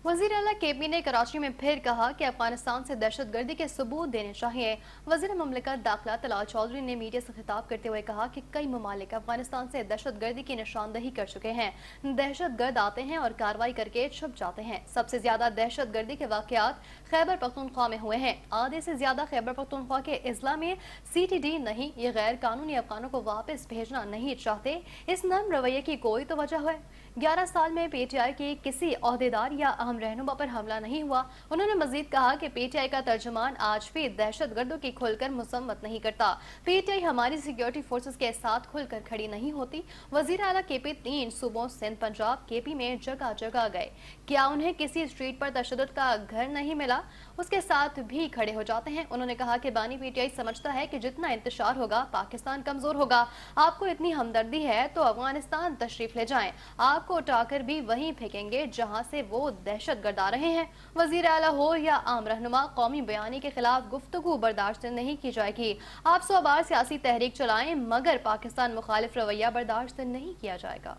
वजीर आला केपी ने कराची में फिर कहा कि अफगानिस्तान से दहशत गर्दी के सबूत देने चाहिए। वजीर ममलिकत दाखिला तलाल चौधरी ने मीडिया से खिताब करते हुए कहा कि कई ममालिक अफगानिस्तान से दहशत गर्दी की निशानदही कर चुके हैं। दहशत गर्द आते हैं और कार्रवाई करके छुप जाते हैं। सबसे ज्यादा दहशत गर्दी के वाकयात खैबर पख्तूनख्वा में हुए हैं। आधे से ज्यादा खैबर पख्तूनख्वा के अजला में CTD नहीं, ये गैर कानूनी अफगानों को वापस भेजना नहीं चाहते। इस नर्म रवैये की कोई तो वजह है। 11 साल में PTI के किसी ओहदेदार या अहम रहनुमा पर हमला नहीं हुआ। उन्होंने मजीद कहा कि PTI का तर्जुमान आज भी दहशत गर्दों की खुलकर मसम्मत नहीं करता। PTI हमारी सिक्योरिटी फोर्सेस के साथ खुलकर खड़ी नहीं होती। वजीर आला केपी 3 सूबों सिंध, पंजाब, KP में जगह जगह गए। क्या उन्हें किसी स्ट्रीट पर तशद्दुद का घर नहीं मिला? उसके साथ भी खड़े हो जाते हैं। उन्होंने कहा कि बानी PTI समझता है कि जितना इंतशार होगा पाकिस्तान कमजोर होगा। आपको इतनी हमदर्दी है तो अफगानिस्तान तशरीफ ले जाएं। आपको उठाकर भी वहीं फेंकेंगे जहां से वो दहशत गर्द आ रहे हैं। वजीर आला हो या आम रहनुमा, कौमी बयानी के खिलाफ गुफ्तगू बर्दाश्त नहीं की जाएगी। आप 100 बार सियासी तहरीक चलाएं मगर पाकिस्तान मुखालिफ रवैया बर्दाश्त नहीं किया जाएगा।